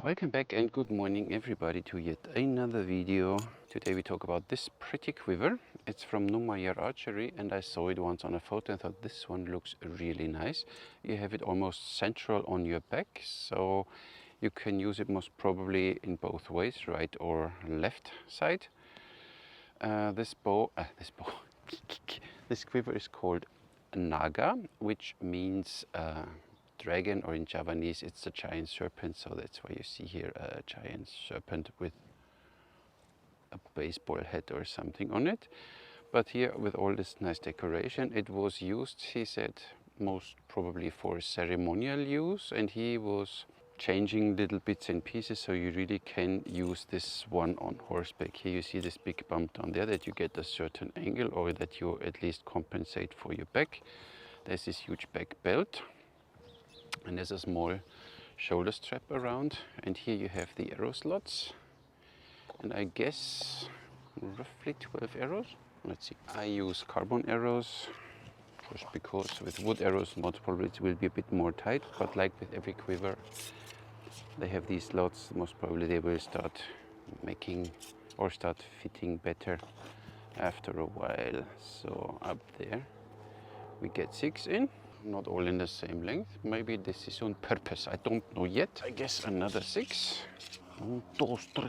Welcome back and good morning everybody to yet another video. Today we talk about this pretty quiver. It's from Numair Archery and I saw it once on a photo and thought this one looks really nice. You have it almost central on your back, so you can use it most probably in both ways, right or left side. This quiver is called Naga, which means dragon, or in Javanese it's a giant serpent, so that's why you see here a giant serpent with a baseball hat or something on it. But here, with all this nice decoration, it was used, he said, most probably for ceremonial use, and he was changing little bits and pieces so you really can use this one on horseback. Here you see this big bump down there that you get a certain angle, or that you at least compensate for your back. There's this huge back belt and there's a small shoulder strap around, and here you have the arrow slots, and I guess roughly 12 arrows. Let's see, I use carbon arrows just because with wood arrows most probably it will be a bit more tight, but like with every quiver they have these slots, most probably they will start making or start fitting better after a while. So up there we get 6 in, not all in the same length. Maybe this is on purpose, I don't know yet. I guess another 6. 1, 2, 3.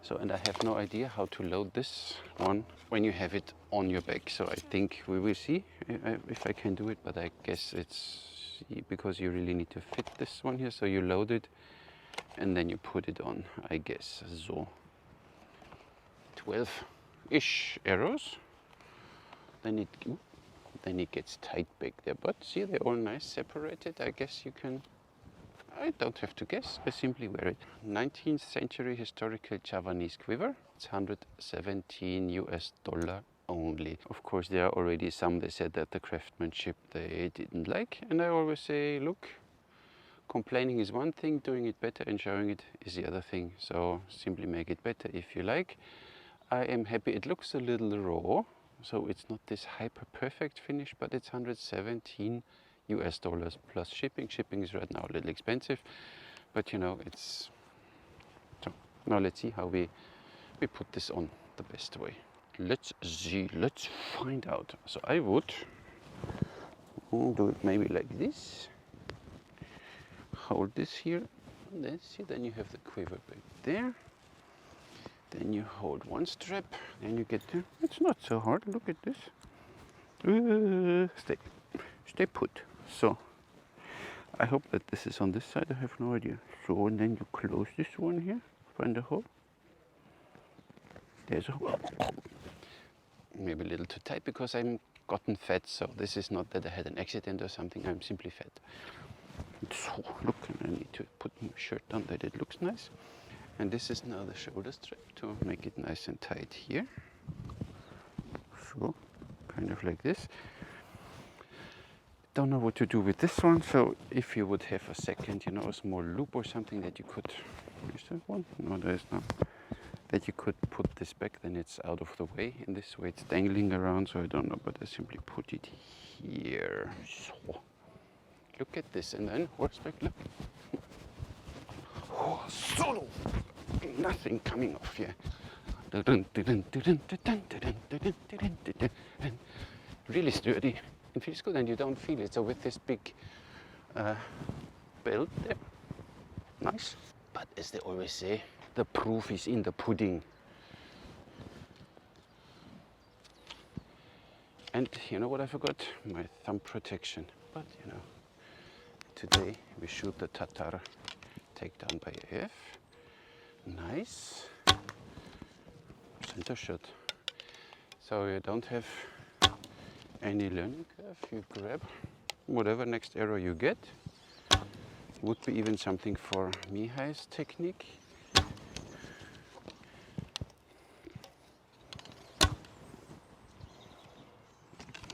So, and I have no idea how to load this one when you have it on your back. So I think we will see if I can do it, but I guess it's because you really need to fit this one here. So you load it and then you put it on, I guess. So 12-ish arrows. Then it gets tight back there, but see, they're all nice separated. I guess you can, I don't have to guess, I simply wear it. 19th century historical Javanese quiver. It's $117 US only. Of course, there are already some, they said that the craftsmanship they didn't like, and I always say, look, complaining is one thing, doing it better and showing it is the other thing. So simply make it better if you like. I am happy. It looks a little raw, so it's not this hyper perfect finish, but it's $117 US plus shipping. Shipping is right now a little expensive, but you know, it's so. Now let's see how we put this on the best way. Let's see, let's find out. So I would do it maybe like this. Hold this here, let's see, then you have the quiver back there. Then you hold one strap, then you get there. It's not so hard, look at this. Stay put. So I hope that this is on this side, I have no idea. So, and then you close this one here, find a hole. There's a hole. Maybe a little too tight because I'm gotten fat, so this is not that I had an accident or something, I'm simply fat. So look, and I need to put my shirt on that it looks nice. And this is now the shoulder strap to make it nice and tight here. So, kind of like this. Don't know what to do with this one, so if you would have a second, you know, a small loop or something that you could, is there one? No, there is not. That you could put this back, then it's out of the way. In this way it's dangling around, so I don't know, but I simply put it here. So, look at this, and then horseback, look. Oh, solo! Nothing coming off here. Really sturdy. It feels good and you don't feel it. So with this big belt there, nice. But as they always say, the proof is in the pudding. And you know what I forgot? My thumb protection. But you know, today we shoot the Tatar takedown by AF. Nice. Center shot. So you don't have any learning curve. You grab whatever next arrow you get. Would be even something for Mihai's technique.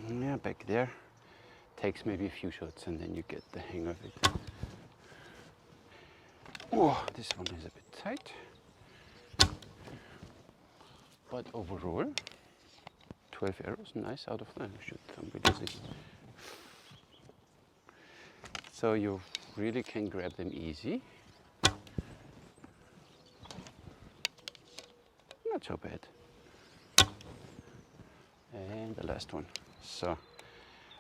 Yeah, back there. Takes maybe a few shots and then you get the hang of it. Oh, this one is a bit tight. But overall, 12 arrows, nice out of that. Shoot somebody this. So you really can grab them easy. not so bad. And the last one. So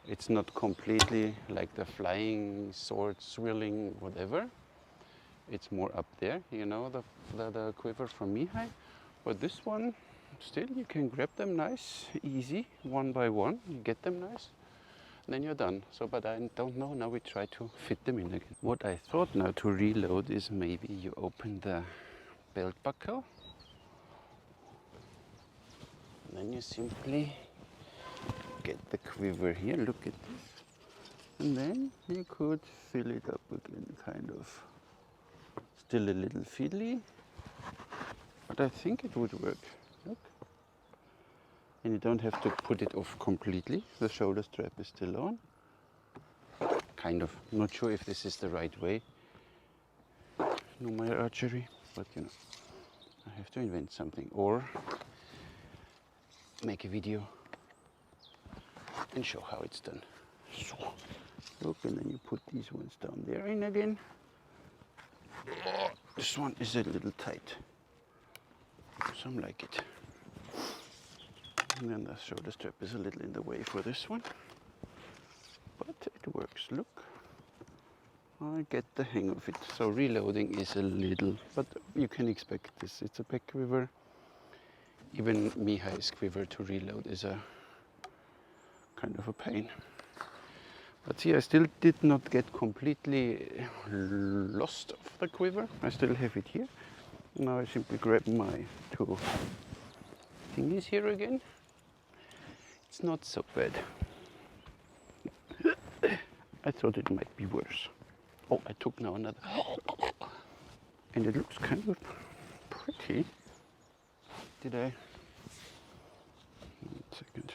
it's not completely like the flying sword, swirling, whatever. It's more up there, you know, the quiver from Mihai. But this one, still you can grab them nice, easy, one by one. You get them nice, and then you're done. So, but I don't know, now we try to fit them in again. What I thought now to reload is maybe you open the belt buckle. And then you simply get the quiver here, look at this. And then you could fill it up again, kind of. Still a little fiddly, but I think it would work. Look. And you don't have to put it off completely. The shoulder strap is still on. Kind of. Not sure if this is the right way. Numair archery, but you know, I have to invent something or make a video and show how it's done. So, look, and then you put these ones down there in again. This one is a little tight. Some like it. And then the shoulder strap is a little in the way for this one. But it works, look. I get the hang of it. So reloading is a little, but you can expect this. It's a back quiver. Even Mihai's quiver to reload is a kind of a pain. But see, I still did not get completely lost of the quiver. I still have it here. Now I simply grab my two thingies here again. It's not so bad. I thought it might be worse. Oh, I took now another. And it looks kind of pretty. Did I? 1 second.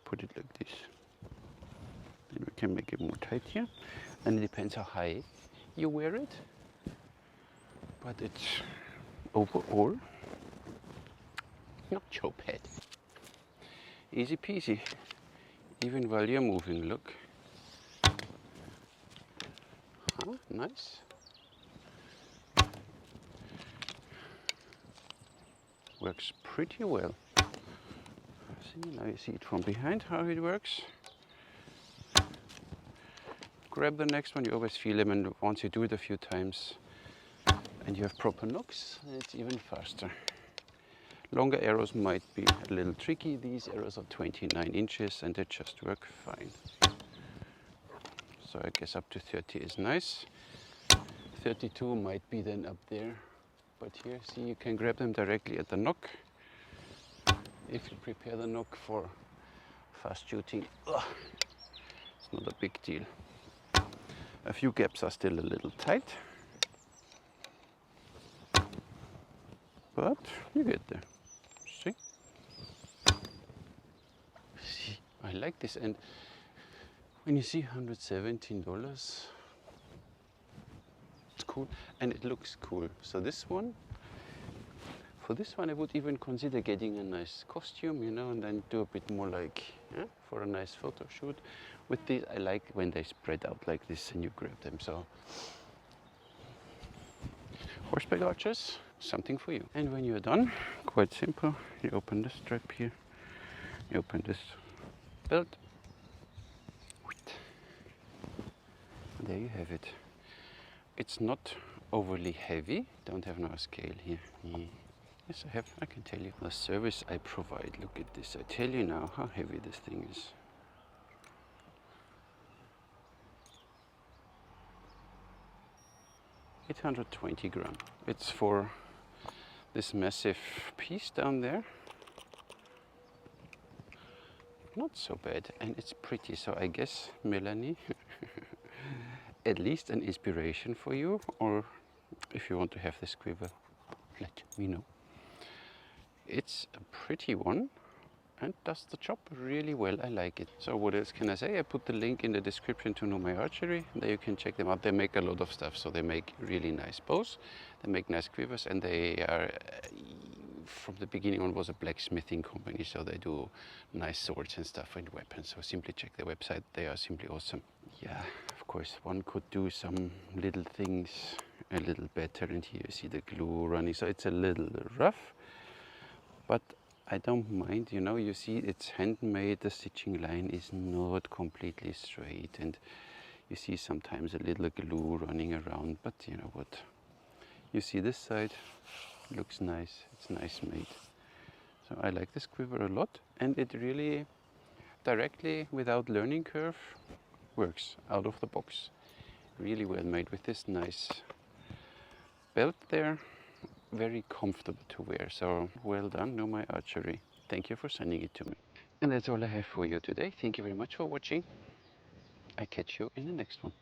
Put it like this. Then we can make it more tight here. And it depends how high you wear it. But it's overall not so bad. Easy peasy. Even while you're moving, look. Huh, nice. Works pretty well. See, now you see it from behind how it works. Grab the next one, you always feel them, and once you do it a few times and you have proper knocks, it's even faster. Longer arrows might be a little tricky. These arrows are 29 inches and they just work fine. So I guess up to 30 is nice. 32 might be then up there. But here, see, you can grab them directly at the nock. If you prepare the nock for fast shooting, it's not a big deal. A few gaps are still a little tight, but you get there. See? See, I like this, and when you see $117, it's cool, and it looks cool. So this one, for this one I would even consider getting a nice costume, you know, and then do a bit more like, for a nice photo shoot. With these, I like when they spread out like this and you grab them. So horseback archers, something for you. And when you're done, quite simple, you open the strap here, you open this belt. There you have it. It's not overly heavy. Don't have no scale here. Yes, I have. I can tell you the service I provide. Look at this. I tell you now how heavy this thing is. $820 grams. It's for this massive piece down there. Not so bad, and it's pretty. So I guess, Melanie, at least an inspiration for you, or if you want to have this quiver, let me know. It's a pretty one and does the job really well. I like it. So what else can I say? I put the link in the description to Numair Archery. There you can check them out. They make a lot of stuff. So they make really nice bows, they make nice quivers, and they are, from the beginning on, was a blacksmithing company. So they do nice swords and stuff and weapons. So simply check their website. They are simply awesome. Yeah, of course, one could do some little things a little better. And here you see the glue running. So it's a little rough. but I don't mind, you know, you see it's handmade, the stitching line is not completely straight, and you see sometimes a little glue running around, but you know what, you see this side looks nice, it's nice made. So I like this quiver a lot, and it really directly, without learning curve, works out of the box. Really well made with this nice belt there, very comfortable to wear. So well done, Numair Archery. Thank you for sending it to me. And that's all I have for you today. Thank you very much for watching. I catch you in the next one.